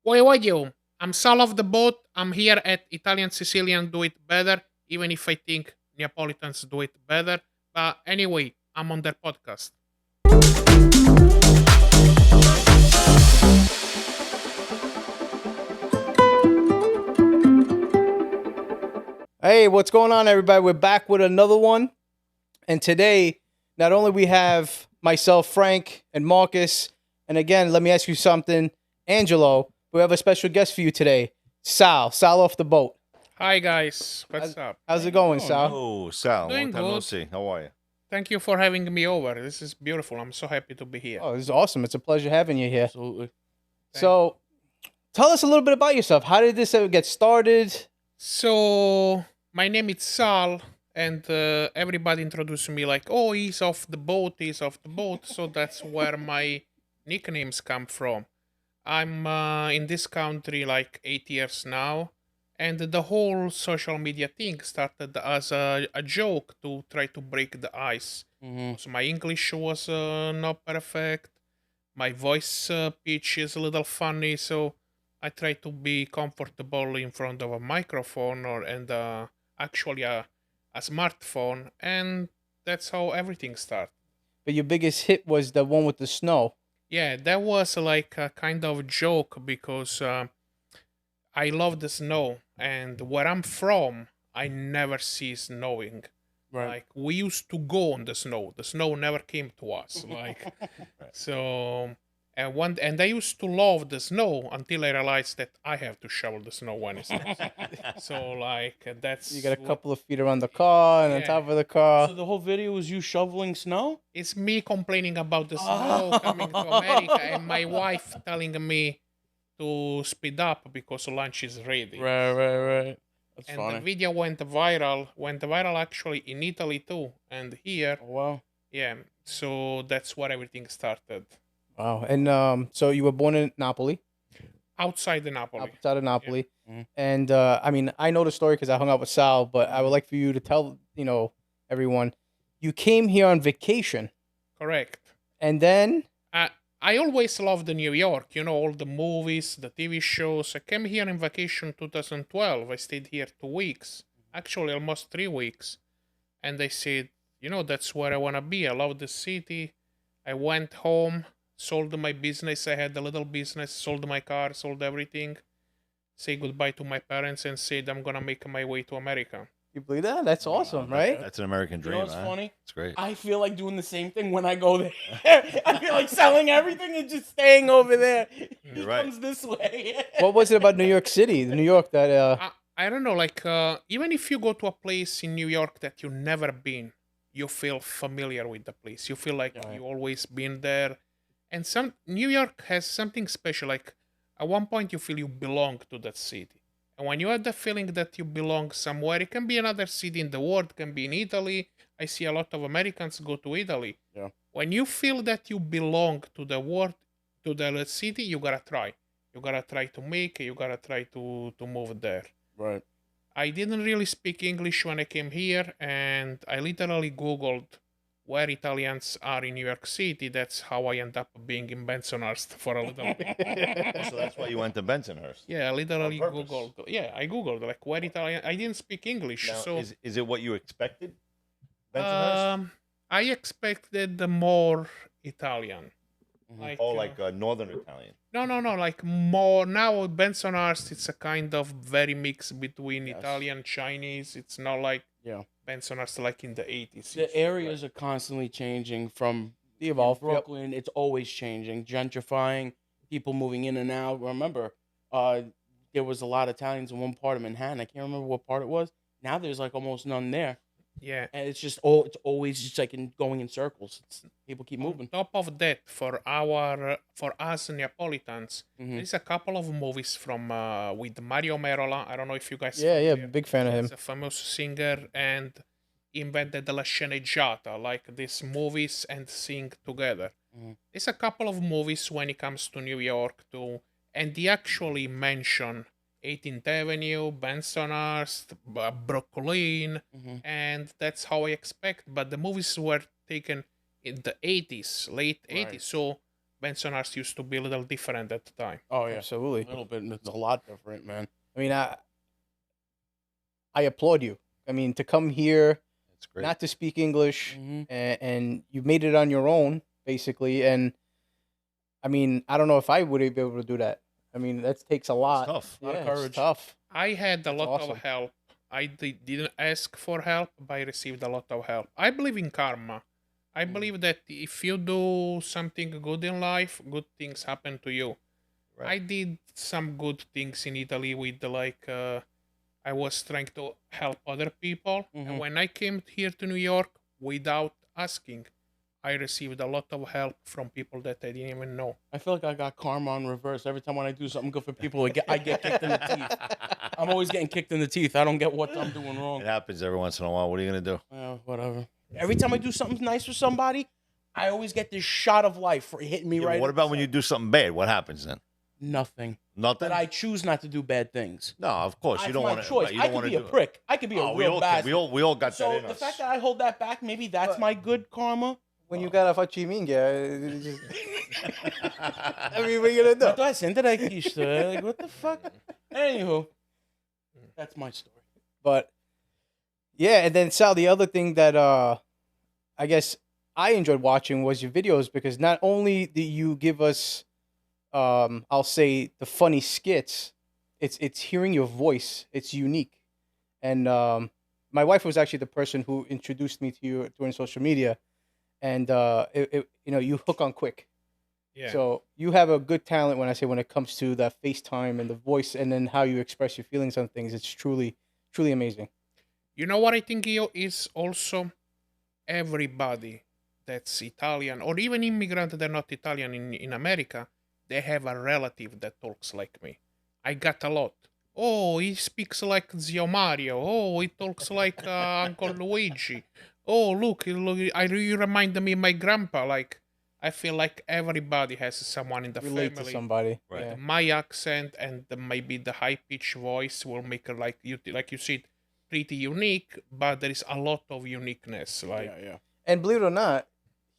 What you? I'm Sal Off The Boat. I'm here at Italian Sicilian do it better, even if I think Neapolitans do it better. But anyway, I'm on their podcast. Hey, what's going on, everybody? We're back with another one. And today, not only we have myself, Frank, and Marcus, and again, let me ask you something, Angelo, we have a special guest for you today, Sal Off the Boat. Hi guys, what's How's, up? how's it going, Sal? Oh, Sal, long Doing time no good. see. How are you? Thank you for having me over. This is beautiful. I'm so happy to be here. Oh, this is awesome. It's a pleasure having you here. Absolutely. So, tell us a little bit about yourself. How did this ever get started? So my name is Sal, and everybody introduced me like, "Oh, he's off the boat. He's off the boat." So that's where my nicknames come from. I'm in this country like 8 years now, and the whole social media thing started as a joke to try to break the ice. Mm-hmm. So my English was not perfect. My voice pitch is a little funny, so I try to be comfortable in front of a microphone or and actually a smartphone, and that's how everything started. But your biggest hit was the one with the snow. Yeah, that was like a kind of joke because I love the snow, and where I'm from, I never see snowing. Right. Like we used to go on the snow. The snow never came to us. Like so, and I used to love the snow until I realized that I have to shovel the snow when it snows. So like that's You got a couple of feet around the car and on Yeah. top of the car. So the whole video was you shoveling snow? It's me complaining about the snow coming to America, and my wife telling me to speed up because lunch is ready. Right. That's And funny. the video went viral actually in Italy too, and here. Oh, wow. Yeah, so that's where everything started. Wow. And so you were born in Napoli, Outside the Napoli. outside of Napoli. Mhm. And I mean, I know the story because I hung out with Sal, but I would like for you to tell, everyone, you came here on vacation. Correct. And then, I always loved New York, all the movies, the TV shows. I came here in vacation 2012. I stayed here 2 weeks, actually almost 3 weeks. And I said, that's where I want to be. I love the city. I went home, sold my business. I had a little business, sold my car, sold everything. Say goodbye to my parents and said, I'm going to make my way to America. you believe that? That's awesome, right? That's an American You dream, know what's huh? funny? It's great. I feel like doing the same thing when I go there. I feel like selling everything and just staying over there. He You're right. comes this way. What was it about New York City, New York, that, I don't know, like, even if you go to a place in New York that you've never been, you feel familiar with the place. You feel like Right. you always been there. And New York has something special. Like, at one point, you feel you belong to that city. And when you have the feeling that you belong somewhere, it can be another city in the world, it can be in Italy. I see a lot of Americans go to Italy. Yeah. When you feel that you belong to the world, to the city, you gotta try. You gotta try to make it. You gotta try to move there. Right. I didn't really speak English when I came here, and I literally Googled where Italians are in New York City. That's how I end up being in Bensonhurst for a little bit. Oh, so that's why you went to Bensonhurst. Yeah, I literally On purpose. Googled. Yeah, I Googled like where Italian. I didn't speak English, Now, so is it what you expected? Bensonhurst? I expected the more Italian. Mhm. Like Northern Italian. No, like more now. Bensonhurst, it's a kind of very mix between Yes. Italian, Chinese. It's not like Yeah. Bensonhurst like in the 80s. The areas are constantly changing from the evolve? Yep. Brooklyn. It's always changing, gentrifying, people moving in and out. Remember, there was a lot of Italians in one part of Manhattan. I can't remember what part it was. Now there's like almost none there, Yeah. and it's always just like going in circles. People keep moving. On top of that, for us Neapolitans, Mhm. there's a couple of movies from with Mario Merola. I don't know if you guys Yeah, familiar. big fan of him. He's a famous singer and invented la sceneggiata, like these movies and sing together. Mhm. There's a couple of movies when it comes to New York too, and they actually mention 18th Avenue, Bensonhurst, Brooklyn, Mhm. and that's how I expect. But the movies were taken in the 80s, late Right. 80s. So Bensonhurst used to be a little different at the time. Oh yeah, Absolutely. a little bit. It's a lot different, man. I mean, I applaud you. I mean, to come here, That's great. not to speak English, Mhm. and you made it on your own, basically. And I mean, I don't know if I would be able to do that. I mean, that takes a lot. It's tough. A lot of Yeah, it's courage. tough. I had a That's lot awesome. of help. I didn't ask for help, but I received a lot of help. I believe in karma. I believe that if you do something good in life, good things happen to you. Right. I did some good things in Italy with I was trying to help other people. And Mhm. when I came here to New York without asking, I received a lot of help from people that I didn't even know. I feel like I got karma on reverse. Every time when I do something good for people, I get kicked in the teeth. I'm always getting kicked in the teeth. I don't get what I'm doing wrong. It happens every once in a while. What are you gonna do? Whatever. Every time I do something nice for somebody, I always get this shot of life for hitting me Yeah, but right. what in about the when you center. do something bad? What happens then? Nothing. Nothing. But I choose not to do bad things. No, of course you That's don't my want to. choice. You I don't could want to be a do. prick. I could be a Oh, we real all bastard. we all got So that in the us. fact that I hold that back, maybe that's But- my good karma. When you got a faciminga, I mean, what are you gonna do? But I sent it like, what the fuck? Anywho, that's my story. But yeah, and then Sal, the other thing that I guess I enjoyed watching was your videos, because not only do you give us I'll say the funny skits, it's hearing your voice. It's unique. And my wife was actually the person who introduced me to you during social media, and you hook on quick. Yeah. So you have a good talent when it comes to that FaceTime and the voice, and then how you express your feelings on things. It's truly amazing. You know what I think is also everybody that's Italian or even immigrant that are not Italian in America, they have a relative that talks like me. I got a lot. Oh, he speaks like Zio Mario. Oh, he talks like Uncle Luigi. Oh, look, you remind me of my grandpa. Like, I feel like everybody has someone in the Relate family. to somebody. Right. Yeah. My accent and maybe the high pitched voice will make it like you said, pretty unique. But there is a lot of uniqueness. Like, Yeah. And believe it or not,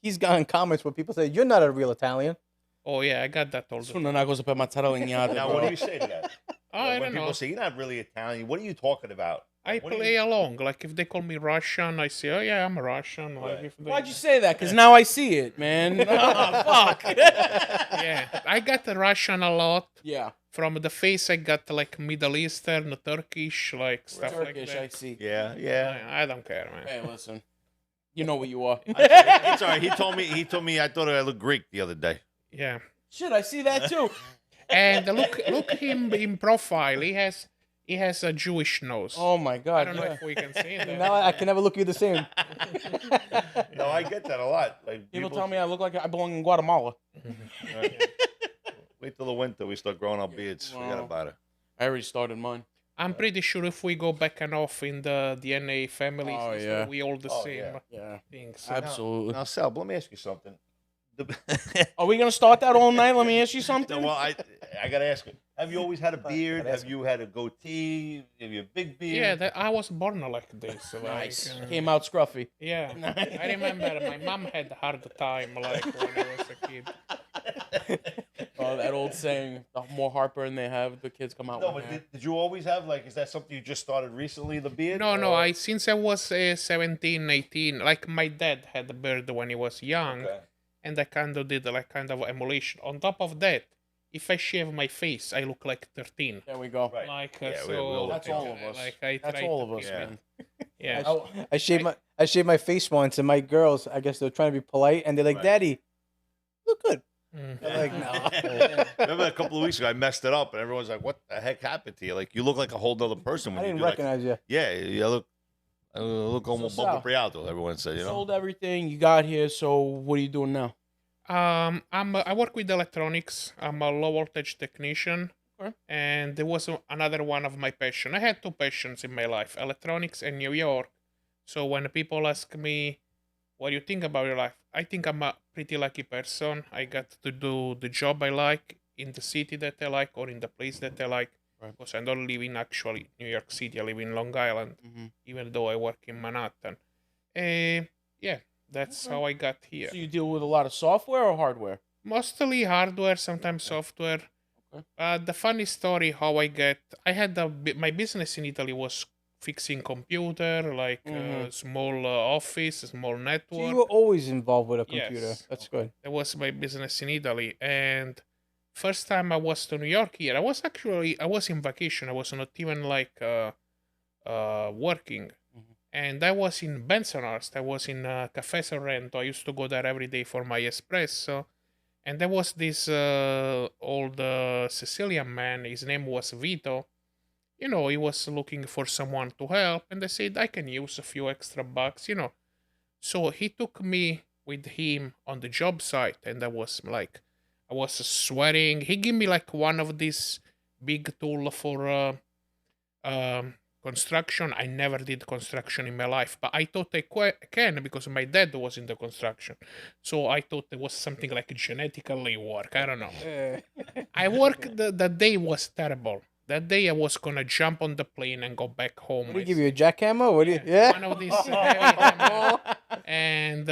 he's gotten comments where people say, "You're not a real Italian." oh yeah, I got that all the Sono time. una cosa per mozzarella ignata, Now, bro. what do you say to that? Oh, I when don't people know. say you're not really Italian, what are you talking about? I What do play you- along. Like if they call me Russian, I say, oh yeah, I'm Russian. Like Right. if they, Why'd you say that? Because now I see it, man. Fuck. Yeah, I got the Russian a lot. Yeah. From the face, I got like Middle Eastern, Turkish, like stuff Turkish, like I that. see. Yeah. I don't care, man. Hey, listen. You know what you are. It's all right. He told me I thought I looked Greek the other day. Yeah, Shit, I see that too. and look him in profile. He has a Jewish nose. Oh my god. I don't know yeah. if we can say that. Now I can never look you the same. No, I get that a lot. Like People tell me I look like I belong in Guatemala. Wait till the winter, we start growing our beards. Forget Wow. about it. I already started mine. I'm pretty sure if we go back and off in the DNA families, Oh, and stuff, yeah. we all the Oh, same yeah. Yeah. things. So Absolutely. Now, Sal, let me ask you something. Are we gonna start that all night? Let me ask you No, something. well, I gotta ask you. Have you always had a beard? gotta ask Have you had a goatee? Have you a big beard? yeah, I was born like this. Like, Nice. Came out scruffy. Yeah, I remember my mom had a hard time like when I was a kid. Oh, that old saying: the more heartburn they have, the kids come out No, with but hair. did you always have, like, is that something you just started recently, the beard? No, or- I since I was 17, 18, like my dad had a beard when he was young, Okay. and I kind of did like kind of emulation. On top of that, if I shave my face, I look like 13. There we go. Right. Like Yeah, so, we all That's all of us. Like I That's try all to of us, keep it- man. Yeah. I shaved my face once, and my girls, I guess they're trying to be polite, and they're like, Right. "Daddy, look good." Mm. I'm like, "No." Remember a couple of weeks ago, I messed it up, and everyone's like, "What the heck happened to you? Like, you look like a whole other person." I When you didn't do that." recognize you. Yeah, you look almost Sal, Bumble Prialto. Everyone said, you know. Sold everything. You got here. So what are you doing now? I work with electronics. I'm a low voltage technician. Okay. And there was another one of my passion. I had two passions in my life: electronics and New York. So when people ask me, "What do you think about your life?" I think I'm a pretty lucky person. I got to do the job I like in the city that I like or in the place that I like. Right. Because I don't live in actually New York City. I live in Long Island, Mm-hmm. even though I work in Manhattan. Yeah, that's Okay. how I got here. So you deal with a lot of software or hardware? Mostly hardware, sometimes software. Okay. The funny story how I had my business in Italy was fixing computer, like small office, small So network. you were always involved with a computer. Yes, That's good. that was my business in Italy. And first time I was to New York here, I was in vacation. I was not even like working. And I was in Bensonhurst. I was in Cafe Sorrento. I used to go there every day for my espresso. And there was this old Sicilian man. His name was Vito. You know, he was looking for someone to help. And I said, I can use a few extra bucks, you know. So he took me with him on the job site. And I was sweating. He gave me like one of these big tool for construction. I never did construction in my life, but I thought I can because my dad was in the construction. So I thought it was something like genetically work. I don't know. I worked, the day was terrible. That day I was gonna jump on the plane and go back home. What do you give you a jackhammer? What do you? Yeah. One of these heavy hammer. And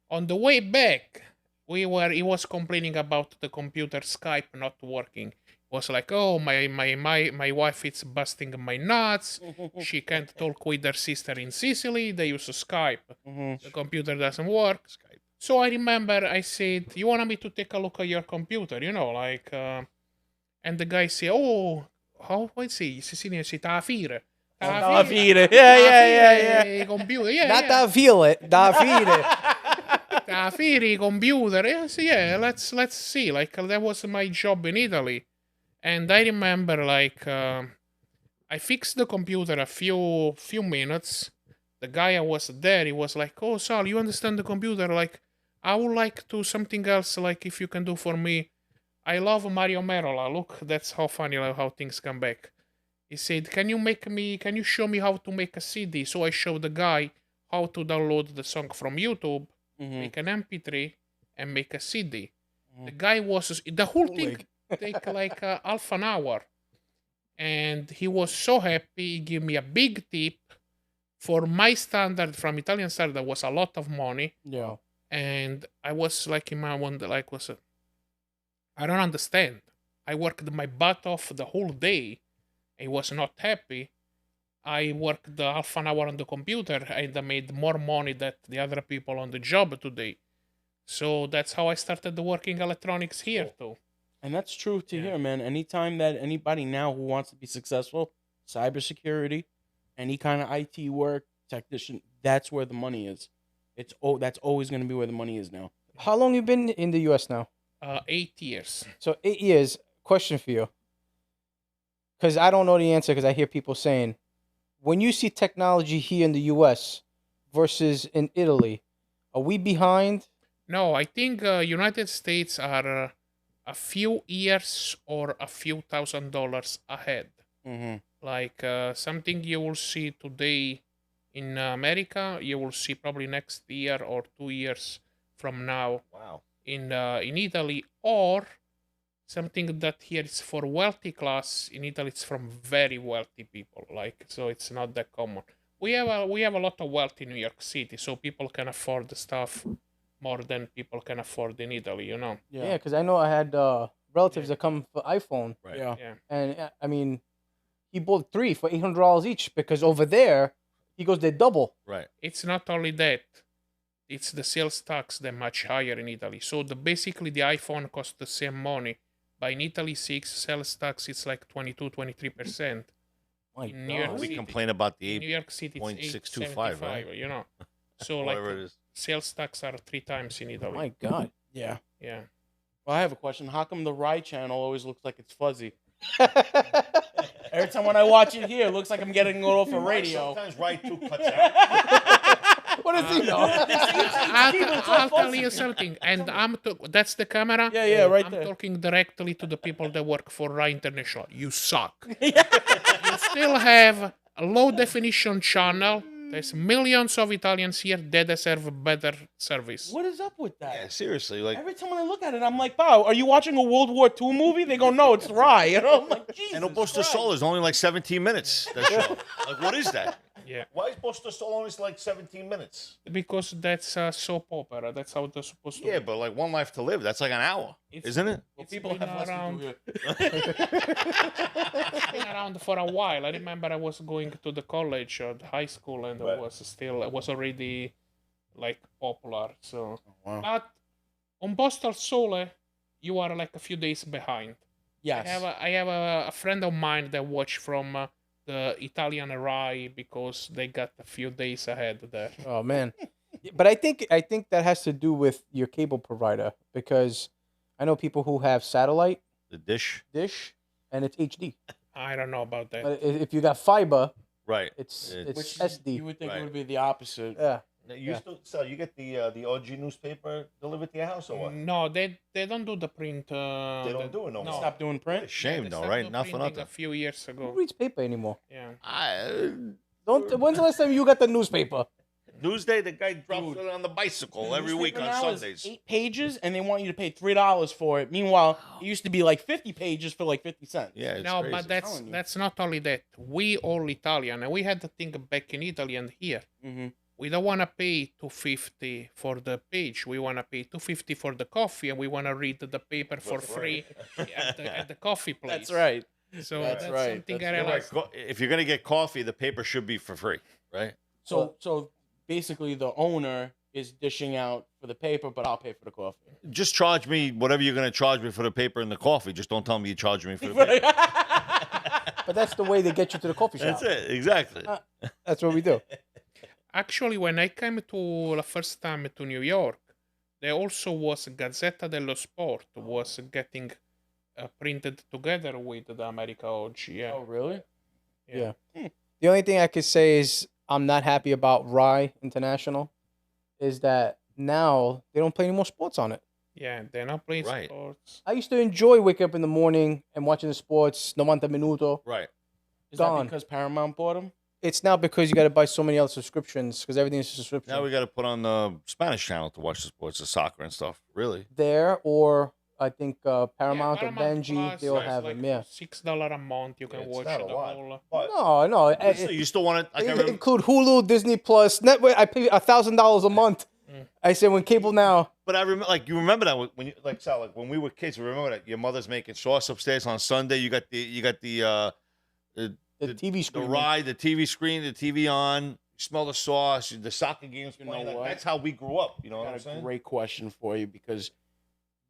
on the way back, he was complaining about the computer Skype not working. Was like, oh, my wife is busting my nuts. She can't talk with her sister in Sicily. They use Skype. The computer doesn't work. So I remember I said, you want me to take a look at your computer? You know, like, and the guy said, oh, how would say Sicilian say tafire. Tafire. Yeah. Computer. Yeah. Not da feel it. Da fide. Tafire computer. Yes, yeah. Let's see. Like that was my job in Italy. And I remember, like, I fixed the computer a few minutes. The guy I was there, he was like, "Oh, Sal, you understand the computer? Like, I would like to something else. Like, if you can do for me, I love Mario Merola. Look, that's how funny like, how things come back." He said, "Can you show me how to make a CD?" So I showed the guy how to download the song from YouTube, make an MP3, and make a CD. The guy was the whole thing. Take like half an hour, and he was so happy. He gave me a big tip. For my standard, from Italian standard, that was a lot of money. Yeah. And I was like in my wonder, like I don't understand. I worked my butt off the whole day. I was not happy. I worked the half an hour on the computer and I made more money than the other people on the job today. So that's how I started working electronics here too. And that's true to hear, man. Anytime that anybody now who wants to be successful, cybersecurity, any kind of IT work, technician, that's where the money is. That's always going to be where the money is now. How long you been in the U.S. now? 8 years. So 8 years. Question for you. Because I don't know the answer because I hear people saying, when you see technology here in the U.S. versus in Italy, are we behind? No, I think United States are a few years or a few $1,000s ahead. Like something you will see today in America, you will see probably next year or 2 years from now. Wow. In Italy, or something that here is for wealthy class. In Italy, it's from very wealthy people. Like, so it's not that common. We have a lot of wealth in New York City, so people can afford the stuff more than people can afford in Italy, you know? Yeah, because I know I had relatives that come for iPhone. Right. Yeah. And I mean, he bought 3 for $800 each because over there, he goes, they double. Right. It's not only that. It's the sales tax that much higher in Italy. So basically the iPhone costs the same money. But in Italy, sales tax, it's like 22-23%. My In New York God. We City- complain about the In New York City, it's 8.625, 8.75, right? you know? So Whatever like it is. sales tax are 3 times in Italy. My God. Yeah. Yeah. Well, I have a question. How come the Rye channel always looks like it's fuzzy? Every time when I watch it here, it looks like I'm getting it off a radio. Sometimes right too cuts out. What does he know? I'll tell you something, and that's the camera. Yeah, right I'm there. talking directly to the people that work for Rai International. You suck. You still have a low definition channel. There's millions of Italians here that deserve a better service. What is up with that? Yeah, seriously. Like, Every time when I look at it, I'm like, wow, are you watching a World War II movie? They go, no, it's Rye. You know, I'm like, Jesus and Opus de Christ. Sol is only like 17 minutes. That show. Like, what is that? Yeah, Why is Buster Stallone like 17 minutes? because that's a soap opera. That's how they're supposed to Yeah, be. but like One Life to Live, that's like an hour, It's- isn't it? Well, It's people been have less to around. do here. It's been around for a while. I remember I was going to the college or the high school, and Right. it was already like popular. So, Wow. but on Postal Sole, you are like a few days behind. Yes. I have a friend of mine that watched from the Italian Rai because they got a few days ahead there. Oh man. But I think that has to do with your cable provider, because I know people who have satellite The dish, dish and it's HD. I don't know about that. But if you got fiber, right? it's It's- Which SD. you would think Right. it would be the opposite. Yeah. Now, you Yeah. still sell? You get the OG newspaper delivered to your house or what? No, they don't do the print. They don't do it no more. Stop doing print. Shame they though, stopped right? doing Not for printing nothing. A few years Who ago. reads paper anymore? Yeah. When's the last time you got the newspaper? Newsday, the guy drops Dude. it on the bicycle The every week newspaper on now is Sundays. 8 pages, and they want you to pay $3 for it. Meanwhile, it used to be like 50 pages for like 50 cents. Yeah, it's No, crazy. but telling you. that's not only that. We all Italian, and we had to think back in Italy and here. Mm-hmm. We don't want to pay $2.50 for the page. We want to pay $2.50 for the coffee, and we want to read the paper for free at the coffee place. That's right. So That's that's, right. something That's I You're right. realized. If you're gonna get coffee, the paper should be for free, right? So basically, the owner is dishing out for the paper, but I'll pay for the coffee. Just charge me whatever you're gonna charge me for the paper and the coffee. Just don't tell me you charge me for the paper. But that's the way they get you to the coffee shop. That's it, exactly. That's what we do. Actually, when I came to the first time to New York, there also was Gazzetta dello Sport was getting printed together with the America OG. Yeah. Oh, really? Yeah. The only thing I could say is I'm not happy about Rye International is that now they don't play any more sports on it. Yeah, they're not playing Right. sports. I used to enjoy waking up in the morning and watching the sports, 90 Minuto. Right. Is Gone. that because Paramount bought them? It's now because you got to buy so many other subscriptions because everything's a subscription. Now we got to put on the Spanish channel to watch the sports, the soccer and stuff. Really? There, or I think Paramount Yeah, or Benji, Plus they all is have like them. Yeah. $6 a month. You can Yeah, it's watch not the a lot. whole. But No. you still want it? Like I They remember, include Hulu, Disney Plus, Network. I pay $1,000 a month. I said when cable now. but I remember, like you remember that when you like Sal, like when we were kids. You remember that your mother's making sauce upstairs on Sunday. You got the The TV the screen. ride, the TV screen, the TV on. You smell the sauce. The soccer games You playing. know Like, what? that's how we grew up. You know I what I'm got a saying? great question for you because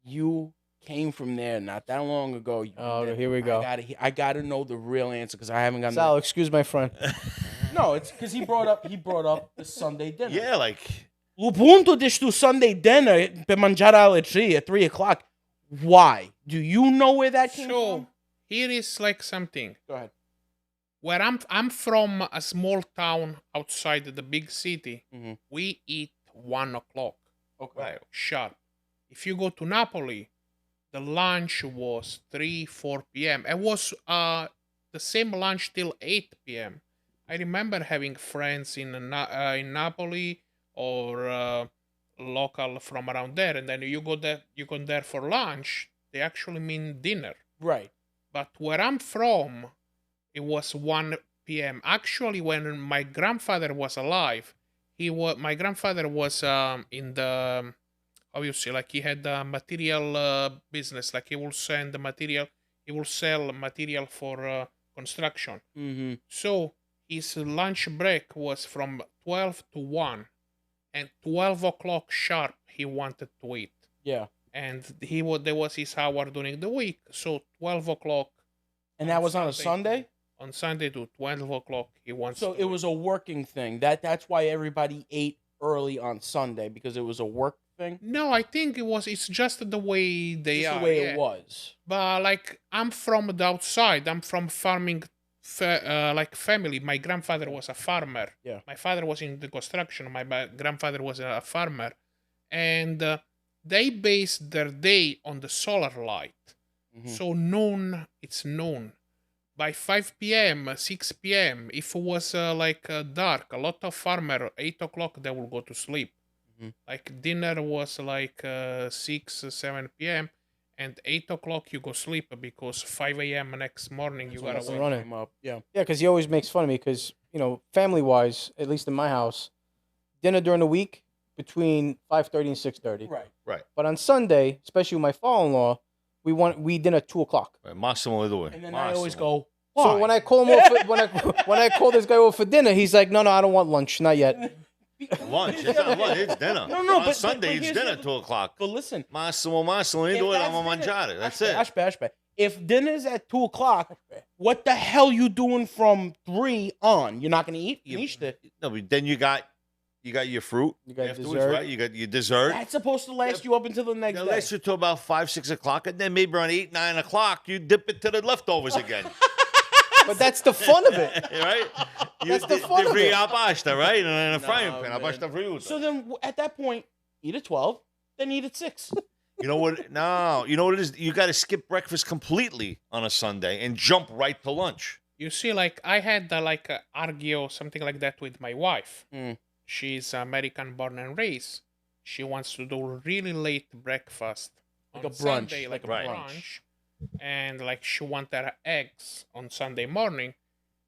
you came from there not that long ago. Oh, here we go. I gotta know the real answer because I haven't gotten. Sal, excuse my friend. No, it's because he brought up the Sunday dinner. Yeah, like Lo punto di sto Sunday dinner per mangiare alle 3 at 3 o'clock. Why? Do you know where that came So from? here is like something. Go ahead. Where I'm from a small town outside the big city. Mhm. We eat 1 o'clock Okay. right. sharp. If you go to Napoli, the lunch was 3-4 p.m. It was the same lunch till 8 p.m. I remember having friends in Napoli or local from around there, and then you go there for lunch. They actually mean dinner. Right. But where I'm from, it was 1 p.m. Actually, when my grandfather was alive, my grandfather was in the obviously like he had a material business, like he will sell material for construction. Mm-hmm. So his lunch break was from 12 to 1, and 12 o'clock sharp he wanted to eat. Yeah. And there was his hour during the week, so 12 o'clock. And that was on a Sunday? On Sunday to 12 o'clock he wants. So to it eat. was a working thing. That's why everybody ate early on Sunday because it was a work thing. No, I think it's just the way they Just are. the way yeah. it was. But like I'm from the outside. I'm from farming, like family. My grandfather was a farmer. Yeah. My father was in the construction. My grandfather was a farmer, and they based their day on the solar light. Mhm. So noon, it's noon. By 5 p.m., 6 p.m., if it was dark, a lot of farmer 8 o'clock they will go to sleep. Mhm. Like dinner was like 6, 7 p.m. and 8 o'clock you go sleep because 5 a.m. next morning you That's when gotta the wake sun running. came up. Yeah. Yeah, because he always makes fun of me because, family wise, at least in my house, dinner during the week between 5:30 and 6:30. Right. Right. But on Sunday, especially with my father-in-law, we dinner at 2 o'clock. Right. Massimo do it. And then I always go, So why? when I call him over when I call this guy over for dinner, he's like, no, I don't want lunch, not yet. Lunch. It's not lunch. It's dinner. No, On but Sunday, it's here's dinner the- 2 o'clock. But listen, Massimo, if do it. that's I'm a dinner- mangiare. That's Ashbe, it. Ashbe. If dinner's at 2 o'clock, what the hell you doing from 3 on? You're not gonna eat? You- Nishta. No, but then you got your fruit. You got afterwards, dessert. right? You got your dessert. That's supposed to last you up until the next That day. lasts you till about 5, 6 o'clock, and then maybe around 8, 9 o'clock, you dip it to the leftovers again. But that's the fun of it. Right? That's the fun of it. Pasta, right? And in a No, frying pan, man. pasta friuta. So then at that point, eat at 12, then eat at 6. You know what? No, you know what it is? You got to skip breakfast completely on a Sunday and jump right to lunch. You see, like I had like a argue something like that with my wife. Mm. She's American born and raised. She wants to do really late breakfast Like on a brunch, Sunday, like like a a brunch, and like she want her eggs on Sunday morning,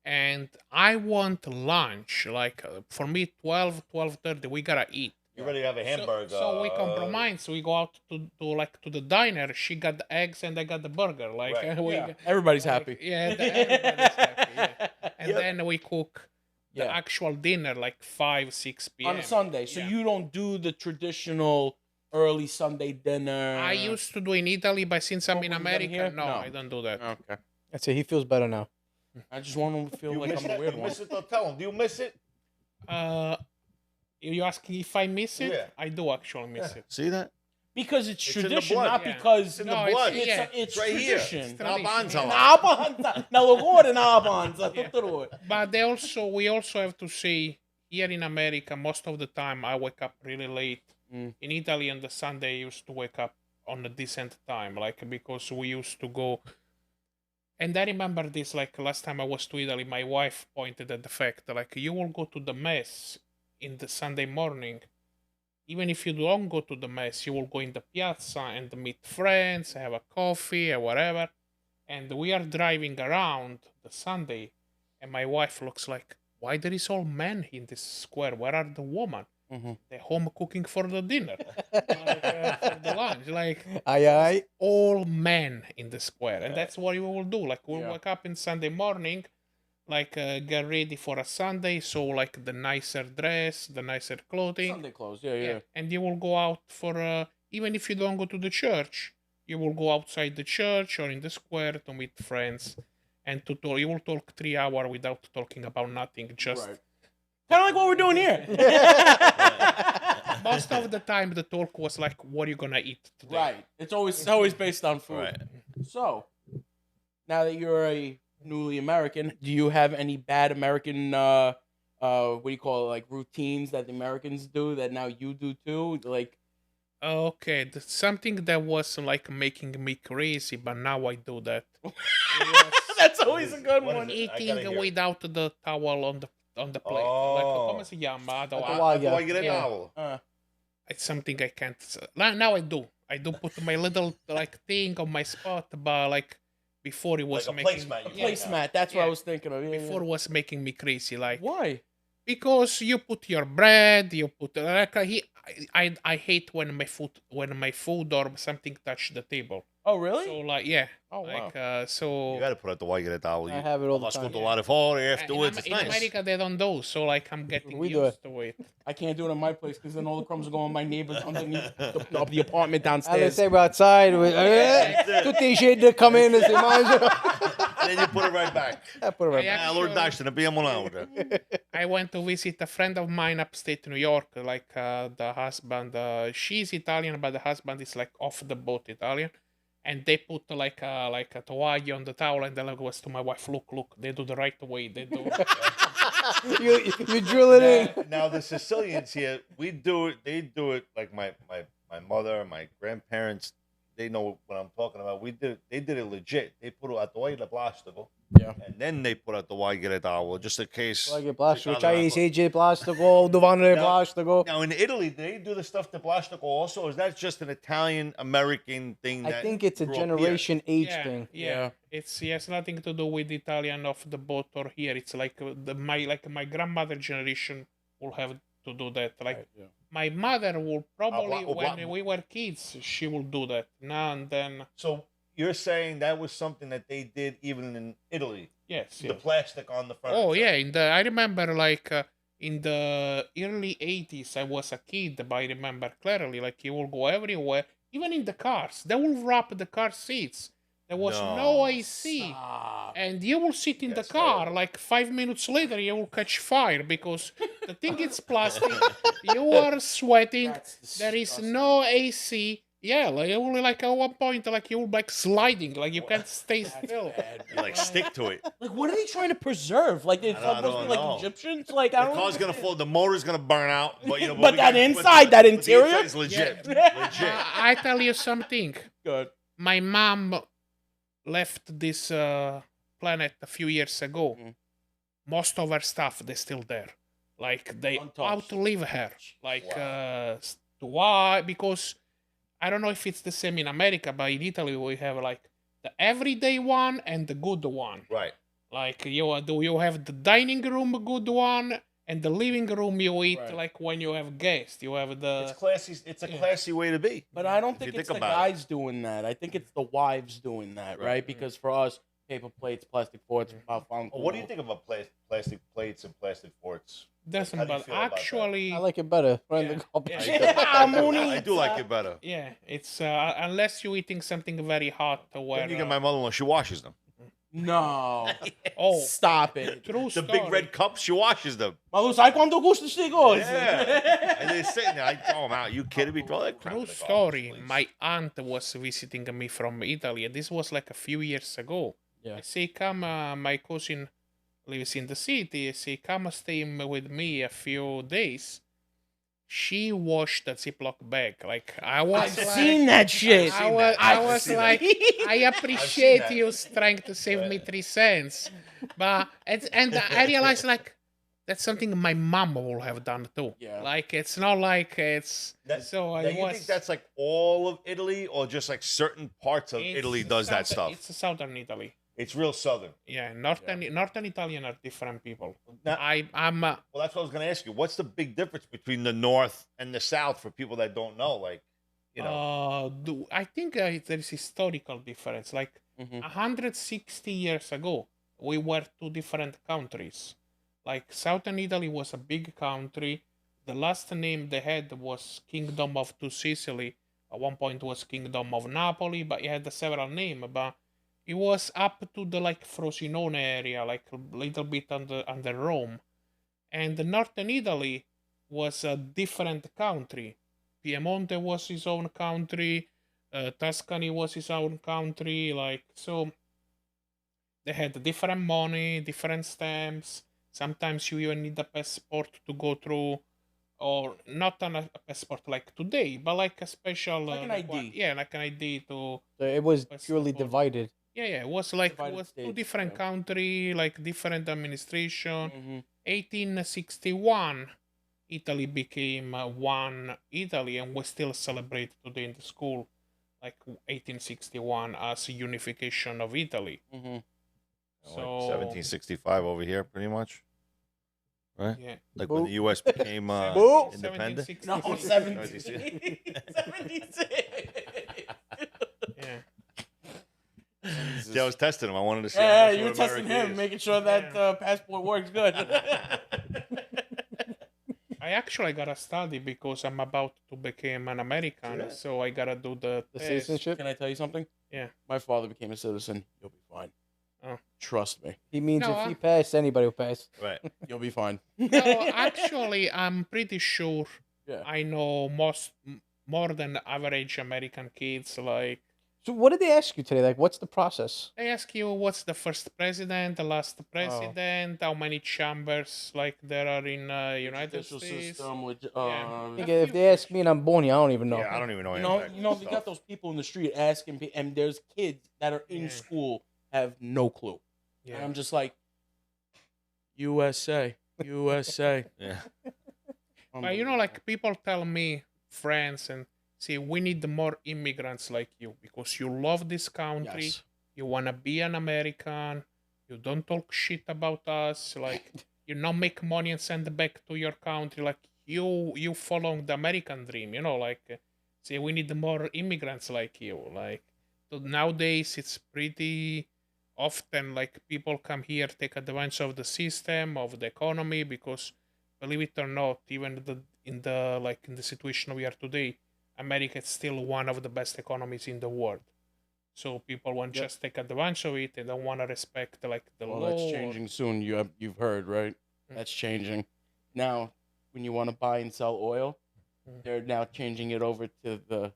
and I want lunch. Like for me, 12:30, we gotta eat. You ready to have a hamburger? So we compromise. We go out to the diner. She got the eggs and I got the burger. Like Right. we, Yeah, everybody's like, happy. Yeah, everybody's happy. Yeah. And Yep. then we cook the Yeah. actual dinner like 5, 6 p.m. On a Sunday. So Yeah. you don't do the traditional early Sunday dinner. I used to do in Italy, but since I'm Oh, in you've done it America, here? no, No. I don't do that. Okay. That's it. He feels better now. I just want to feel You like miss I'm the it? weird You one. miss it? Though? Tell him. Do you miss it? You asking if I miss it? Yeah. I do actually miss it. See that? Because it's It's in the tradition, blood. not Yeah. because It's in No, the it's- blood. yeah. it's right tradition. here. tradition. Nabanza. Nabanza. Na logore nabanza. Tutto. But we also have to say here in America, most of the time I wake up really late. Mm. In Italy on the Sunday, I used to wake up on a decent time, like because we used to go. And I remember this, like last time I was to Italy, my wife pointed at the fact, like you will go to the mass in the Sunday morning. Even if you don't go to the mass, you will go in the piazza and meet friends, have a coffee or whatever. And we are driving around the Sunday, and my wife looks like, why there is all men in this square? Where are the women? Mhm. They're home cooking for the dinner, for the lunch. Like Aye. all men in the square, and that's what we will do. Like we'll Yeah. wake up in Sunday morning, like get ready for a Sunday, so like the nicer dress, the nicer clothing. Sunday clothes. Yeah. And you will go out for even if you don't go to the church, you will go outside the church or in the square to meet friends and to talk. You will talk 3 hours without talking about nothing. Just Right. Kind of like what we're doing here. most of the time, the talk was like, "What are you gonna eat today?" Right. It's always based on food. Right. So, now that you're a newly American, do you have any bad American what do you call it, like routines that the Americans do that now you do too? Like Okay, something that was like making me crazy, but now I do that. that's always a good What one. is it? I gotta Eating hear it. without the towel on the plate. Like, Oh. come si chiama? Like a I- while. Do I get a Yeah. towel? It's something I can't. Now I do. I do put my little like thing on my spot, but like before it was Like a making placemat, you yeah, Placemat. That's what I Yeah. was thinking of. Yeah, before it was making me crazy. Like Why? because you put your bread, you put like I hate when my food or something touch the table. Oh really? So like yeah, Oh, wow. like so. You got to put out the white get a towel. I have it all the Let's go time. to a lot of hall afterwards. in, It's in nice. America they don't do so. Like I'm getting We do used to it. I can't do it in my place because then all the crumbs are going on my neighbors underneath the apartment Allora downstairs. sei outside. Tutti i shade that come in e si mangiano. And then you put it right back. Put it right I back. Lord actually- Dash, ne abbiamo un'ora. I went to visit a friend of mine upstate New York. Like the husband, she's Italian, but the husband is like off the boat Italian. And they put like a toalla on the towel, and then I was to my wife, look, they do the right way. They do. You drill it in. Now the Sicilians here, we do it. They do it like my mother, my grandparents. they know what I'm talking about. They did it legit. They put it at the way the plastico, Yeah. and then they put out the white get towel just in case. Like plastico, Chinese AJ plastico, Dovano Now- plastico. Now in Italy, do they do the stuff to plastico also? Or is that just an Italian American thing? I that think it's a grew up here? generation age Yeah, thing. yeah. It has nothing to do with Italian off the boat or here. It's like my grandmother generation will have to do that. Like Right, yeah. my mother will probably bla- when we were kids, she will do that now and then. So you're saying that was something that they did even in Italy? Yes. The yes. plastic on the front. Oh yeah, I remember like in the early 80s, I was a kid, but I remember clearly like you will go everywhere, even in the cars. They will wrap the car seats. There was no No. AC. Stop. And you will sit in the That's car, terrible. like 5 minutes later, you will catch fire because the thing is plastic. You are sweating. That's There is disgusting. no AC. Yeah, like you will like at one point, like you will like sliding, like you can't stay That's still. bad. You like stick to it. Like, what are they trying to preserve? Like, they're I supposed to don't be like know. Egyptians? Like, The I don't car's gonna understand. fall. The motor's gonna burn out. But you know. But we that got- inside, that the interior? inside is legit. Yeah. Legit. I tell you something. Good. My mom left this planet a few years ago. Mhm. Most of her stuff, they're still there. Like they Untouched. outlive her. Like why? Because I don't know if it's the same in America, but in Italy we have like the everyday one and the good one. Right. Like you have the dining room good one and the living room you eat Right. like when you have guests. You have It's the classy. It's a classy way to be. But I don't If you think it's think the about it. guys doing that. I think it's the wives doing that, Right. right? Because for us, paper plates, plastic forks, found What do you think about plastic plates and plastic forks? doesn't How do you but feel about that? actually I like it better. Right in Yeah. the cup. Yeah. I do like it better. yeah, it's unless you're eating something very hot where Then you get my mother-in-law. She washes them. No. oh Stop it. true The story. big red cups. She washes them. Ma lo sai quanto costa sti cose? Yeah. And they're sitting there. I throw them out. You kidding me? Throw that crap True in the garbage, story. please. My aunt was visiting me from Italy. This was like a few years ago. Yeah. I say, come, my cousin lives in the city. I say, come stay with me a few days. She washed the Ziploc bag. Like I was I've like, seen that shit. I was, I I've was seen like, that. I appreciate that. you trying to save me 3 cents, but and I realized like that's something my mom will have done too. Yeah. Like it's not like it's That- so now, I you was. think that's like all of Italy, or just like certain parts of it's Italy does that southern- stuff? It's southern Italy. It's real southern. Yeah, northern Italian are different people. Now, I'm well, that's what I was going to ask you. What's the big difference between the north and the south for people that don't know? Like, you know, I think there is historical difference. Like Mhm. 160 years ago, we were two different countries. Like southern Italy was a big country. The last name they had was Kingdom of Two Sicily. At one point was Kingdom of Napoli, but it had several names. But it was up to the like Frosinone area, like a little bit under Rome. And the northern Italy was a different country. Piemonte was his own country. Tuscany was his own country. Like so, they had different money, different stamps. Sometimes you even need a passport to go through, or not a passport like today, but like a special, Like an ID. Yeah, like an ID to. So it was What's purely the point? divided. Yeah, it was like Divided was two states, different yeah. country, like different administration. Mhm. 1861, Italy became one Italy, and we still celebrate today in the school, like 1861 as unification of Italy. Mhm. So 1765 over here, pretty much. Right? yeah, Like when the U.S. became Boo. independent. 1766. No, 76. Yeah. See, I was testing him. I wanted to see. Yeah, how much you were of testing America him, is. making sure that passport works good. I actually gotta study because I'm about to become an American, Yeah. so I gotta do the The test. citizenship. Can I tell you something? Yeah. My father became a citizen. You'll be fine. Oh. Trust me. He means No, if he passed, anybody will pass. Right. You'll be fine. No, actually, I'm pretty sure Yeah. I know more than average American kids. Like, So what did they ask you today? Like, what's the process? They ask you what's the first president, the last Oh. president, how many chambers like there are in The United judicial States. system, which Yeah. Nigga, if they ask me and I'm born, I don't even know. Yeah, I don't even know. you any know, of that you know, they stuff. got those people in the street asking, and there's kids that are in Yeah. school have no clue. Yeah. And I'm just like, USA, USA. Yeah. But you know, like people tell me, friends, and say we need more immigrants like you because you love this country, Yes. you wanna be an American, you don't talk shit about us, like you not make money and send it back to your country, like you follow the American dream, you know, like say we need more immigrants like you, like so nowadays it's pretty often like people come here take advantage of the system of the economy because believe it or not, even in the situation we are today, America is still one of the best economies in the world. So people want Yep. just take advantage of it. They don't want to respect like the Well, law. that's changing soon. You've heard, right? Mm. That's changing. Now, when you want to buy and sell oil, Mm. they're now changing it over to the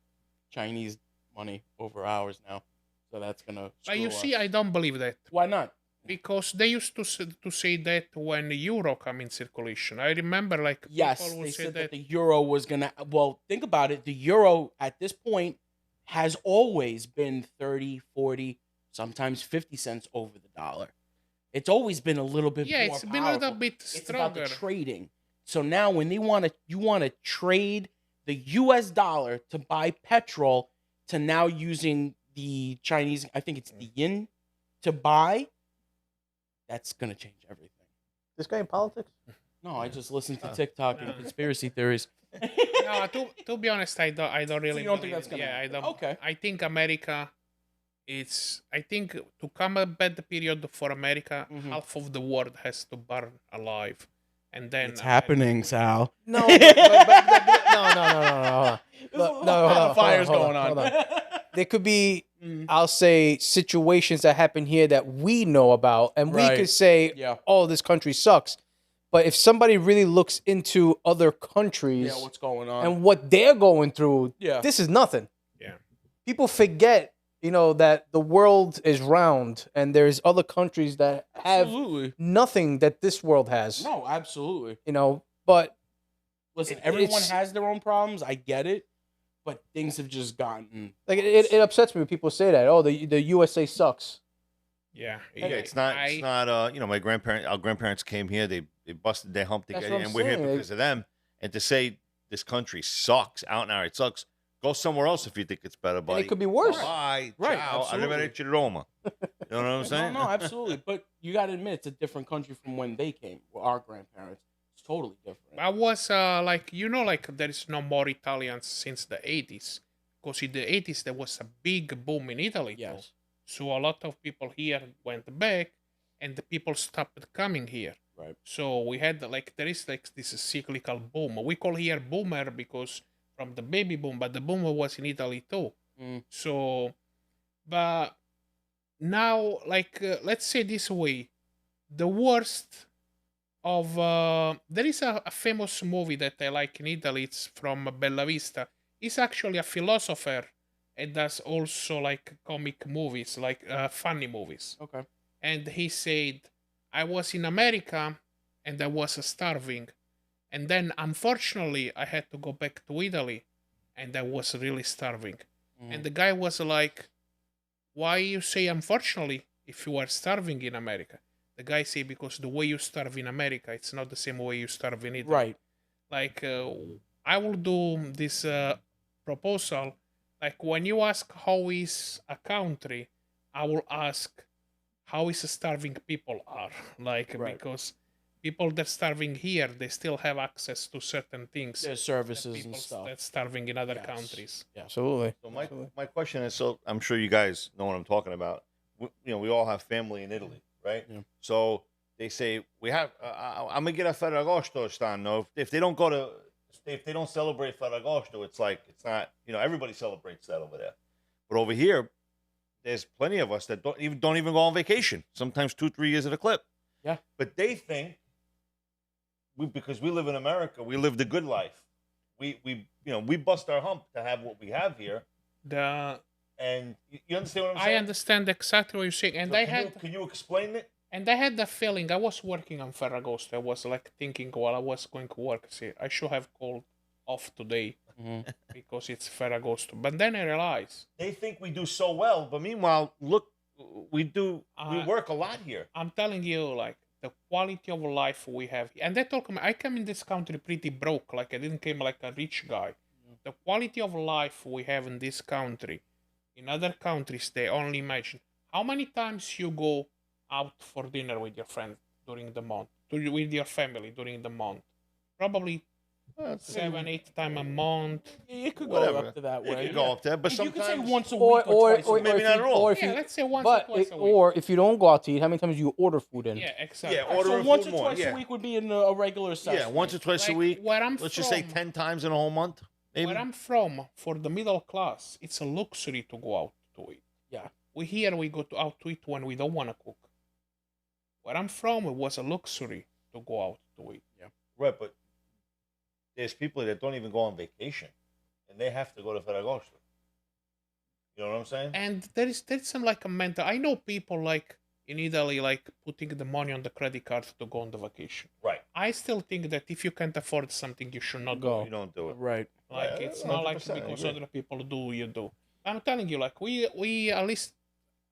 Chinese money over ours now. So that's gonna. But you screw see, us. I don't believe that Why not? because they used to say that when euro come in circulation. I remember like Yes, people they would say said that that. the euro was gonna. Well, think about it. The euro at this point has always been 30, 40, sometimes 50 cents over the dollar. It's always been a little bit Yeah, more it's been a little powerful. bit It's about the stronger. trading. So now when you want to trade the US dollar to buy petrol to now using the Chinese, I think it's the yen to buy, that's going to change everything. This guy in politics? No, I just listen to TikTok and No. conspiracy theories. No, to be honest, I don't really. you don't think believe that's it. gonna Yeah, I happen. don't. Okay. I think America. I think to come a bad period for America, Mhm. half of the world has to burn alive, and then It's America happening, will- Sal. No, but no. There's No, hold on, fires hold on, going on. hold on. There could be, Mm. I'll say, situations that happen here that we know about, and we Right. could say, Yeah. "Oh, this country sucks." But if somebody really looks into other countries Yeah, what's going on? and what they're going through, Yeah. this is nothing. Yeah. People forget, that the world is round and there's other countries that have Absolutely. nothing that this world has. No, absolutely. But Listen, It- everyone it's- has their own problems. I get it, but things have just gotten like it upsets me when people say that. Oh, the USA sucks. Yeah, Yeah, it's not. It's not. My our grandparents came here. They busted their hump to That's get what here, I'm and we're here saying, because of them. And to say this country sucks, out and out, it sucks. Go somewhere else if you think it's better, buddy. And it could be worse. Bye. Right, Ciao. absolutely. Arrivederci Roma. You know what I'm saying? no, absolutely. But you got to admit, it's a different country from when they came. Well, our grandparents, it's totally different. I was like there is no more Italians since the 80s, because in the 80s there was a big boom in Italy. too. Yes. So a lot of people here went back, and the people stopped coming here. Right. So we had there is this cyclical boom. We call here boomer because from the baby boom, but the boomer was in Italy too. Mm. So, but now let's say this way, the worst of there is a famous movie that I like in Italy. It's from Bella Vista. He's actually a philosopher and does also like comic movies, like funny movies. Okay. And he said, I was in America and I was starving. And then unfortunately I had to go back to Italy and I was really starving. Mhm. And the guy was like, why you say unfortunately if you are starving in America? The guy say, because the way you starve in America, it's not the same way you starve in Italy. Right. Like, I will do this proposal. Like, when you ask how is a country, I will ask how is starving people are. Like, Right. because people that starving here, they still have access to certain things. There's that services and people stuff. that's starving in other Yes. countries. Absolutely. So my question is, so I'm sure you guys know what I'm talking about. We all have family in Italy, right? Yeah. So they say we have. I'm gonna get a Ferragosto stand. No, if they don't go to, if they don't celebrate Ferragosto, it's like it's not. Everybody celebrates that over there, but over here, there's plenty of us that don't even go on vacation. Sometimes 2-3 years at a clip. Yeah. But they think because we live in America, we live the good life. We bust our hump to have what we have here. And you understand what I'm I saying? understand exactly what you're saying, and So can you explain it? I had the feeling I was working on Ferragosto. I was like thinking while I was going to work, see, I should have called off today because it's Ferragosto. But then I realized They think we do so well, but meanwhile, look, we work a lot here. I'm telling you, like the quality of life we have, and they told me I came in this country pretty broke. Like I didn't come like a rich guy. The quality of life we have in this country, in other countries, they only imagine. How many times you go out for dinner with your friends during the month, with your family during the month? Probably 7, 8 times a month. It could Whatever. go up to that It way. could go up there, but You could say sometimes once a Or week or twice a week. maybe if not you- at all. or if Yeah, you- let's say once but or twice a week. or if you don't go out to eat, how many times do you order food in? Yeah, exactly. Yeah, All right, order so food once or more, twice yeah. a week would be in a regular size. Yeah, once or twice a Like, week. where I'm Let's just say from- 10 times in a whole month. Maybe. Where I'm from, for the middle class, it's a luxury to go out to eat. Yeah. We go out to eat when we don't want to cook. Where I'm from, it was a luxury to go out to eat. Right, but there's people that don't even go on vacation, and they have to go to Ferragosto. You know what I'm saying? And there's some like a mental. I know people like in Italy, like putting the money on the credit card to go on the vacation. Right. I still think that if you can't afford something, you should not Go. do You don't do it. Right. Like Yeah, it's not like 100%, I because agree. other people do, you do. I'm telling you, like we at least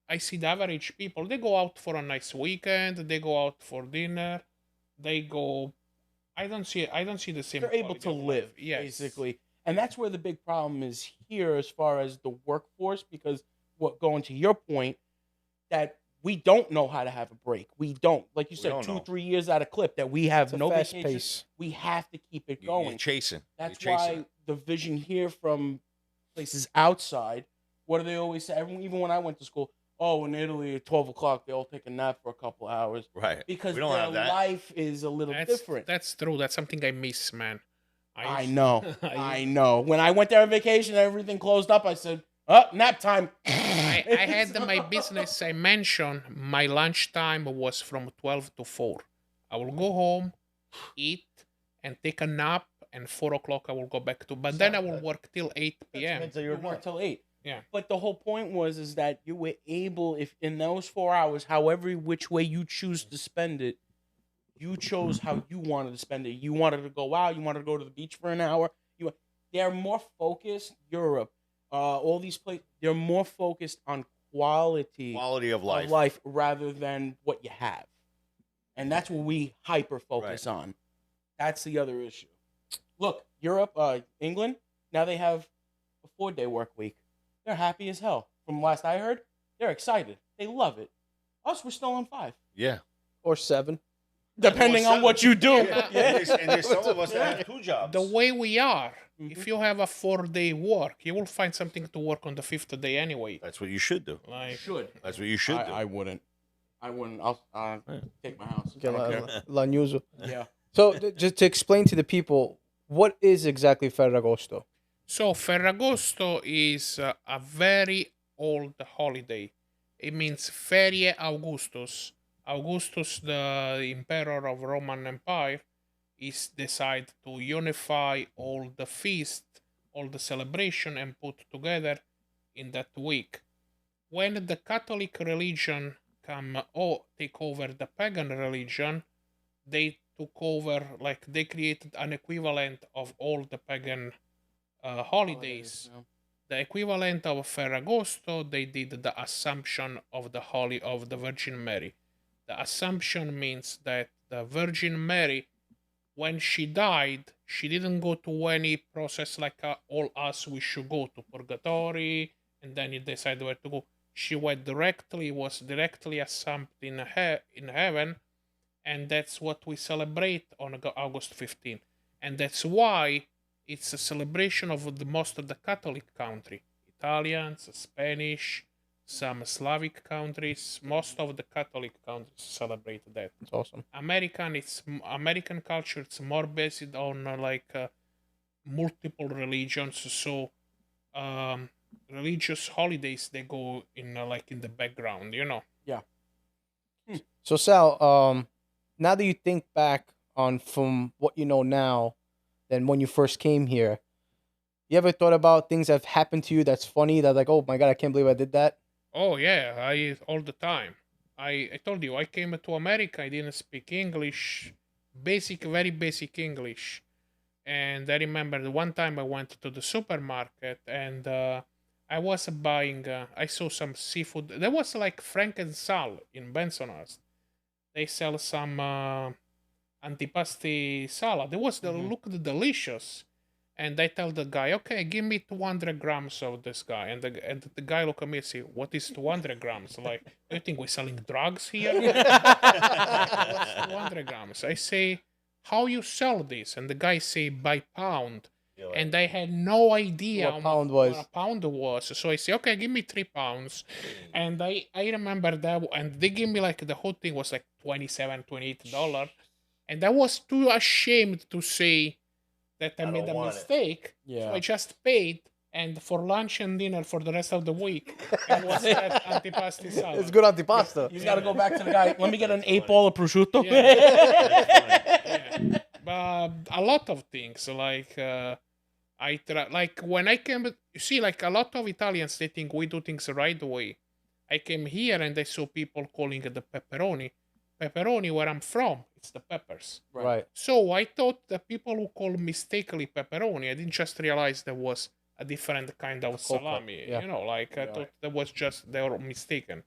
I see the average people. They go out for a nice weekend. They go out for dinner. They go. I don't see the same. They're able quality to of life. live, Yes. basically. And that's where the big problem is here as far as the workforce, because going to your point, that we don't know how to have a break. We don't. Like you We said, don't 2, know. 3 years at a clip that we have It's a no fast vacation. pace. We have to keep it You're going. chasing. That's You're chasing why it. the vision here from places outside, what do they always say? Even when I went to school, oh, in Italy at 12 o'clock, they all take a nap for a couple hours Right. because we don't their have that. life is a little different. That's true. That's something I miss, man. I know. I know. When I went there on vacation, everything closed up. I said, "Oh, nap time." I had my business. I mentioned my lunchtime was from 12 to 4. I will go home, eat, and take a nap. And 4 o'clock I will go back to. But then I will work till 8 p.m. Depends on You your work work. till 8. Yeah. But the whole point is that you were able, if in those 4 hours, however which way you choose to spend it, you chose how you wanted to spend it. You wanted to go out. You wanted to go to the beach for an hour. They're more focused. Europe, all these places, they're more focused on quality Quality of life. of life rather than what you have, and that's what we hyper focus on. That's the other issue. Look, Europe, England, now they have a 4-day work week. They're happy as hell. From last I heard, they're excited. They love it. Us, we're still on 5. Yeah. Or 7. Depending on what you do. Yeah. And there's some of us that have 2 jobs. The way we are, Mhm. if you have a 4-day work, you will find something to work on the 5th day anyway. That's what you should do. Like Should. That's what you should do. I wouldn't. I'll take my house. I Get don't care. L'Agnuso. Yeah. So just to explain to the people, what is exactly Ferragosto? So Ferragosto is a very old holiday. It means Ferie Augustus. Augustus, the emperor of Roman Empire, is decided to unify all the feast, all the celebration, and put together in that week. When the Catholic religion take over the pagan religion, they took over, like they created an equivalent of all the pagan holidays. Yeah. The equivalent of Ferragosto, they did the Assumption of the Virgin Mary. The Assumption means that the Virgin Mary, when she died, she didn't go to any process like all us we should go to purgatory and then you decide where to go. She was directly assumed in heaven, and that's what we celebrate on August 15. And that's why it's a celebration of most of the Catholic country. Italians, Spanish, some Slavic countries, most of the Catholic countries celebrate that. It's awesome. American culture. It's more based on multiple religions. So religious holidays they go in in the background. So Sal, now that you think back on from what you know now, than when you first came here, You ever thought about things that have happened to you that's funny? That like, oh my god, I can't believe I did that. Oh yeah, I all the time. I told you I came to America. I didn't speak English, basic, very basic English. And I remember the one time I went to the supermarket and I was buying. I saw some seafood. There was like Frank and Sal in Bensonhurst. They sell some antipasti salad. It was looked delicious. And I tell the guy, okay, give me 200 grams of this guy. And the guy look at me and say, what is 200 grams? Like, do you think we're selling drugs here? What's 200 grams? I say, how you sell this? And the guy say, by pound. And I had no idea What pound was. what a pound was. So I say, okay, give me 3 pounds. And I remember that. And they give me like, the whole thing was like $27, $28. And I was too ashamed to say that I made a mistake. Yeah. So I just paid, and for lunch and dinner for the rest of the week, it was that antipasti salad. It's good antipasta. He's got to go back to the guy. Let me get an 8-ball of prosciutto. Yeah. But a lot of things, like I try, like when I came, you see, like a lot of Italians, they think we do things the right way. I came here and I saw people calling it the pepperoni. Pepperoni, where I'm from, it's the peppers. Right. So I thought the people who call mistakenly pepperoni, I didn't just realize there was a different kind of salami. Yeah. You know, like I thought that was just they were mistaken.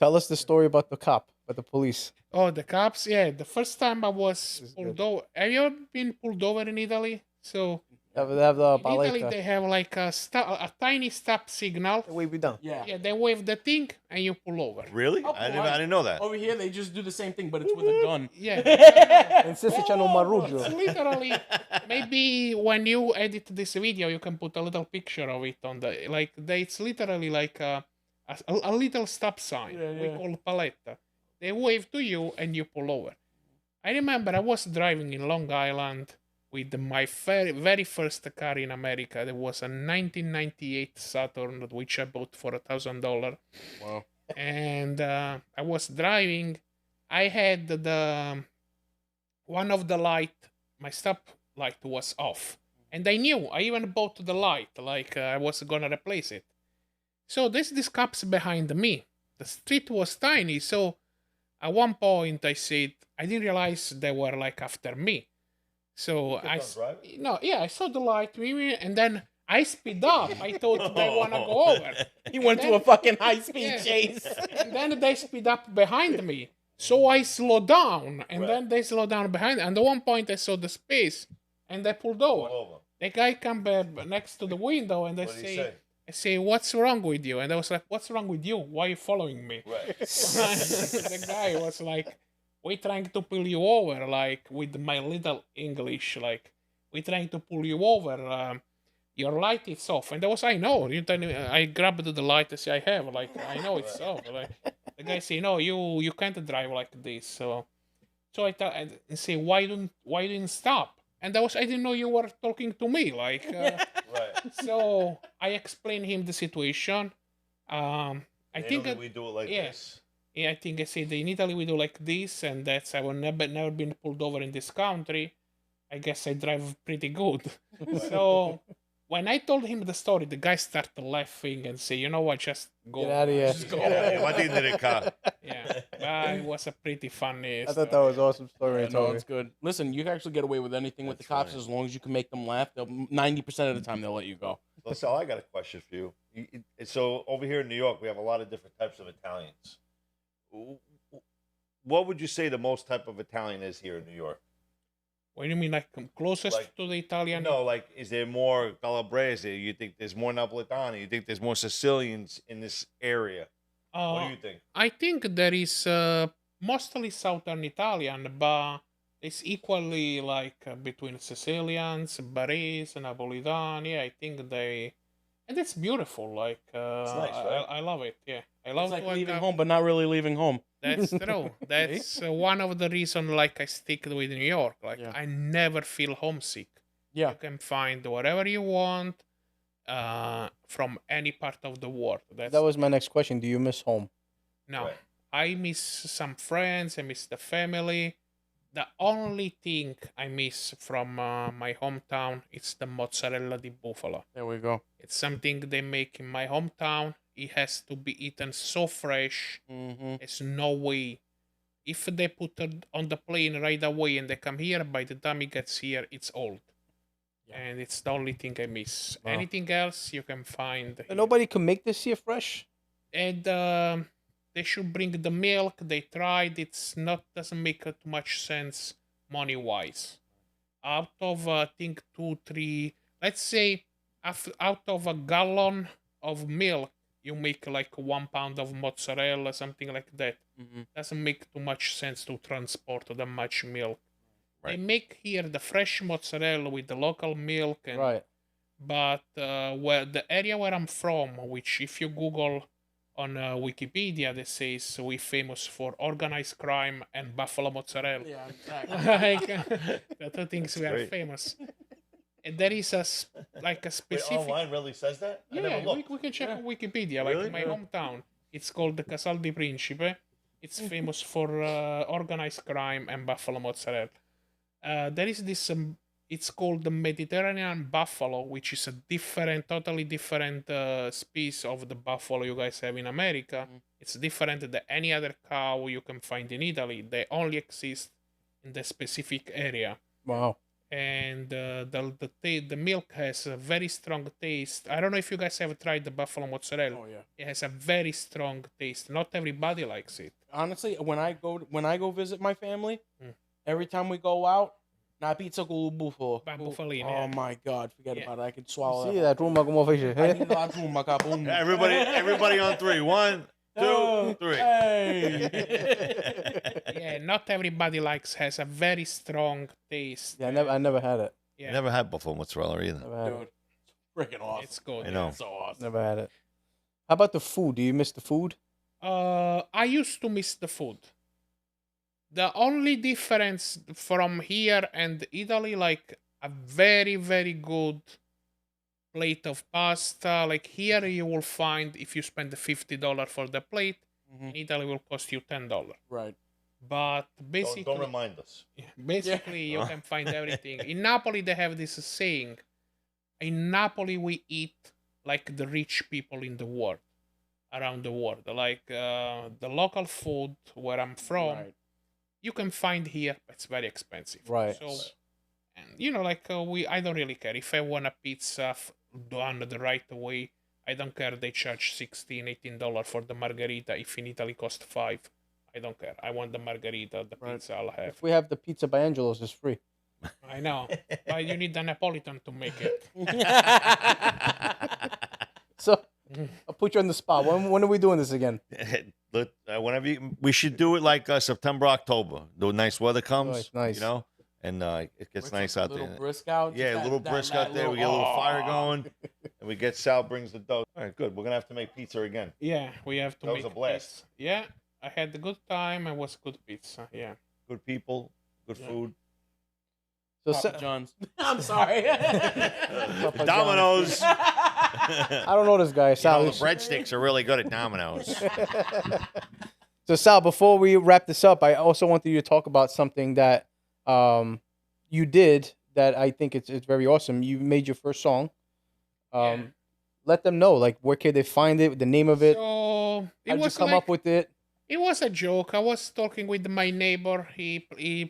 Tell us the story about the cop, about the police. Oh, the cops, yeah. The first time I was pulled over. Have you ever been pulled over in Italy? So They have the in Italy paletta. they have like a tiny stop signal. Wait, we done. Yeah. Yeah, they wave the thing and you pull over. Really? I didn't know that. Over here, they just do the same thing, but it's with a gun. Yeah. And since it's un marruggio. It's literally, maybe when you edit this video, you can put a little picture of it on the it's literally like a little stop sign. We call paletta. They wave to you and you pull over. I remember I was driving in Long Island with my very first car in America. There was a 1998 Saturn which I bought for $1,000. Wow. And I was driving. I had one of the light, my stop light was off, and I knew. I even bought the light, like I was gonna replace it. So this cops behind me. The street was tiny, so at one point I said I didn't realize they were like after me. So I saw the light, and then I speed up. I thought they wanna go over. He went to a fucking high-speed Yeah. chase. And then they speed up behind me. So I slow down, and then they slow down behind. And at one point, I saw the space, and they pulled over. The guy come back next to the window, and I say, "What's wrong with you?" And I was like, "What's wrong with you? Why are you following me?" Right. The guy was like, "We're trying to pull you over, like with my little English, like we're trying to pull you over. Your light is off." And I was, I know. I grabbed the light and say, I have, like, I know it's off. Like, the guy say, no, you can't drive like this. So I say, why didn't stop? And I didn't know you were talking to me. Like, Right. so I explained him the situation. I think we do it like this. Yeah, I think I said in Italy we do like this, and that's I will never been pulled over in this country. I guess I drive pretty good. So when I told him the story, the guy started laughing and say, "You know what? Just go. Get out of here." Just go." What did the car? Yeah, but it was a pretty funny. I thought that was an awesome story. Yeah, no, it's good. Listen, you can actually get away with anything with the cops funny. as long as you can make them laugh. 90% of the time, they'll let you go. So Sal, I got a question for you. So over here in New York, we have a lot of different types of Italians. What would you say the most type of Italian is here in New York? What do you mean, like closest Like, to the Italian? No, like, is there more Calabrese? You think there's more Napoletani? You think there's more Sicilians in this area? What do you think? I think there is mostly Southern Italian, but it's equally like between Sicilians, Barese, Napolitani. Yeah, I think they, and it's beautiful. Like, nice, right? I love it. Yeah, I love It's like to wake leaving up. home, but not really leaving home. That's true. That's one of the reasons, like, I stick with New York. Like, Yeah. I never feel homesick. Yeah. You can find whatever you want from any part of the world. That was my next question. Do you miss home? No, Right. I miss some friends. I miss the family, The only thing I miss from my hometown is the mozzarella di bufala. There we go. It's something they make in my hometown. It has to be eaten so fresh. Mm-hmm. There's no way. If they put it on the plane right away and they come here, by the time it gets here, it's old. Yeah. And it's the only thing I miss. Wow. Anything else you can find. And here. nobody can make this here fresh. And they should bring the milk. They tried. It's not doesn't make too much sense money wise. Out of I think 2-3, let's say, out of a gallon of milk, you make like 1 pound of mozzarella, something like that. Mm-hmm. Doesn't make too much sense to transport that much milk. They Right. make here the fresh mozzarella with the local milk, and Right. but where the area where I'm from, which if you Google on Wikipedia, that says we're famous for organized crime and buffalo mozzarella. Yeah, exactly. Like the two things we are great. famous. And there is like a Wait, specific. online really says that? I Yeah, never looked. we can check Yeah. on Wikipedia. Really? Like in my Yeah. hometown, it's called the Casal di Principe. It's famous for organized crime and buffalo mozzarella. There is this. It's called the Mediterranean buffalo, which is a different, totally different species of the buffalo you guys have in America. It's different than any other cow you can find in Italy. They only exist in the specific area. Wow. And the milk has a very strong taste. I don't know if you guys have tried the buffalo mozzarella. Oh yeah. It has a very strong taste. Not everybody likes it. Honestly, when I go visit my family, Mm. every time we go out, na pizza con bufalo. Bufalino, Oh yeah. my god, forget Yeah. about it. I can swallow See that. that room como fez. I need a lot of room, macaboom. Everybody on three. 1, 2, Oh, 3. Hey. Yeah, not everybody has a very strong taste. Yeah, I never had it. Yeah, I never had buffalo mozzarella either. Never had Dude, it. freaking awesome. it's good. I know. So awesome. Never had it. How about the food? Do you miss the food? I used to miss the food. The only difference from here and Italy, like a very, very good plate of pasta. Like here, you will find if you spend $50 for the plate, Mhm. in Italy will cost you $10. Right. But basically, Don't remind us. basically you can find everything. In Napoli, they have this saying: in Napoli, we eat like the rich people in the world, around the world. Like the local food where I'm from, Right. you can find here, but it's very expensive. Right. So, and like I don't really care if I want a pizza done the right way. I don't care. They charge $16-18 for the margarita. If in Italy cost $5, I don't care. I want the margarita. The Right. pizza I'll have. If we have the pizza by Angelo's, it's free. I know, but you need a Napolitan to make it. So I'll put you on the spot. When are we doing this again? Whenever we should do it like September, October. The nice weather comes. Nice. You know, and it gets nice out little there. brisk out. Yeah, a little brisk out there. We get a little fire going, and we get Sal brings the dough. All right, good. We're gonna have to make pizza again. Yeah, we have to That make was a blast. pizza. Yeah, I had a good time. It was good pizza. Yeah. Good people, good Yeah. food. So Papa John's. I'm sorry. Papa Domino's. I don't know this guy. You Sal. know, the breadsticks are really good at Domino's. So Sal, before we wrap this up, I also wanted you to talk about something that you did that I think it's very awesome. You made your first song. Yeah. Let them know, like, where can they find it, the name of it. So it How'd you was come like, up with it? it was a joke. I was talking with my neighbor. He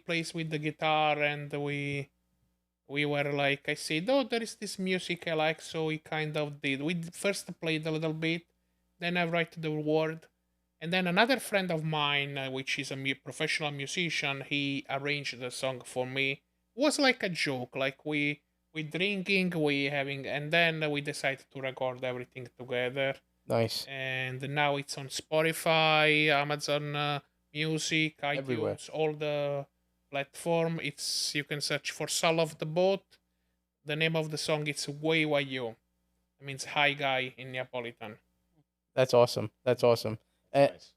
plays with the guitar, and we were like, I said, oh, there is this music I like, so we kind of did. We first played a little bit, then I write the word, and then another friend of mine, which is a professional musician, he arranged the song for me. It was like a joke, like we drinking, we having, and then we decided to record everything together. Nice. And now it's on Spotify, Amazon Music, iTunes, Everywhere. all the platform. You can search for Sal Off The Boat. The name of the song is Way Why You. It means hi guy in Neapolitan. That's awesome. That's awesome. Nice.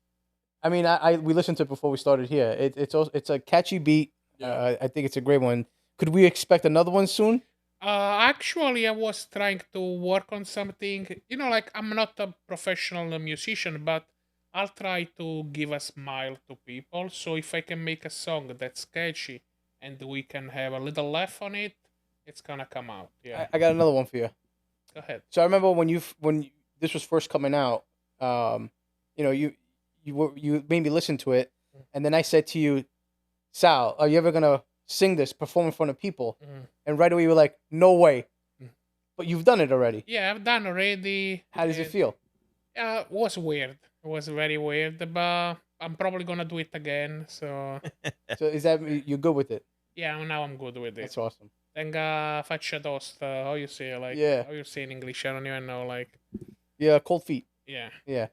I mean, we listened to it before we started here. It's a catchy beat. Yeah. I think it's a great one. Could we expect another one soon? Actually, I was trying to work on something. Like I'm not a professional musician, but I'll try to give a smile to people. So if I can make a song that's catchy and we can have a little laugh on it, it's gonna come out. Yeah. I got another one for you. Go ahead. So I remember when this was first coming out, you made me listen to it, and then I said to you, Sal, are you ever gonna sing this, perform in front of people? And right away you were like, no way. But you've done it already. Yeah, I've done already. How does it feel? It was weird. It was very weird, but I'm probably gonna do it again. So So is that you're good with it? yeah, now I'm good with it. That's awesome. Tenga faccia tosta. How you say like? Yeah. How you say in English? I don't even know. Like Yeah, cold feet. yeah. Yeah.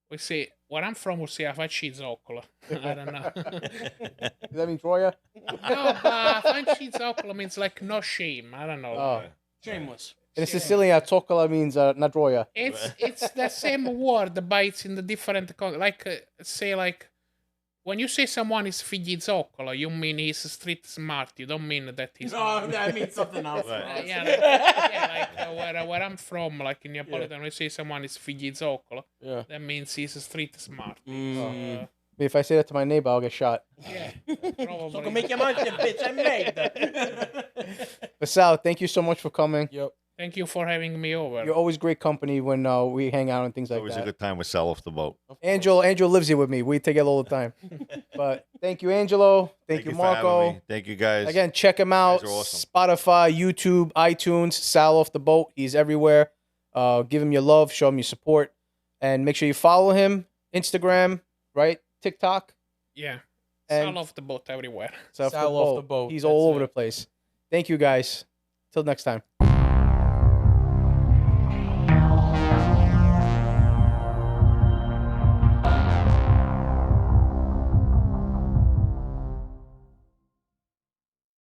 We say where I'm from. We say a facci zoccolo. I don't know. Does that mean Troya? No, but facci zoccolo means like no shame. I don't know. Oh. Shameless. In Sicilian, zoccola means nadroya. It's the same word, but it's in the different like say like when you say someone is figli zoccolo, you mean he's street smart. You don't mean that he's. No, that means something else. Right. Where I'm from, like in Neapolitan, when you say someone is figli zoccolo, Yeah. that means he's street smart. If I say that to my neighbor, I'll get shot. Yeah, So probably. come make your money, bitch. I made But Sal, thank you so much for coming. Yep. Thank you for having me over. You're always great company when we hang out and things like Always a that. good time with Sal Off The Boat. Angelo lives here with me. We together all the time. But thank you, Angelo. Thank you, for having Marco. me. Thank you, guys. Again, check him out. guys are awesome. Spotify, YouTube, iTunes, Sal Off The Boat. He's everywhere. Give him your love. Show him your support. And make sure you follow him. Instagram, right? TikTok. Yeah, And Sal Off The Boat everywhere. Sal Sal Off The Boat. He's That's all over it. the place. Thank you, guys. Till next time.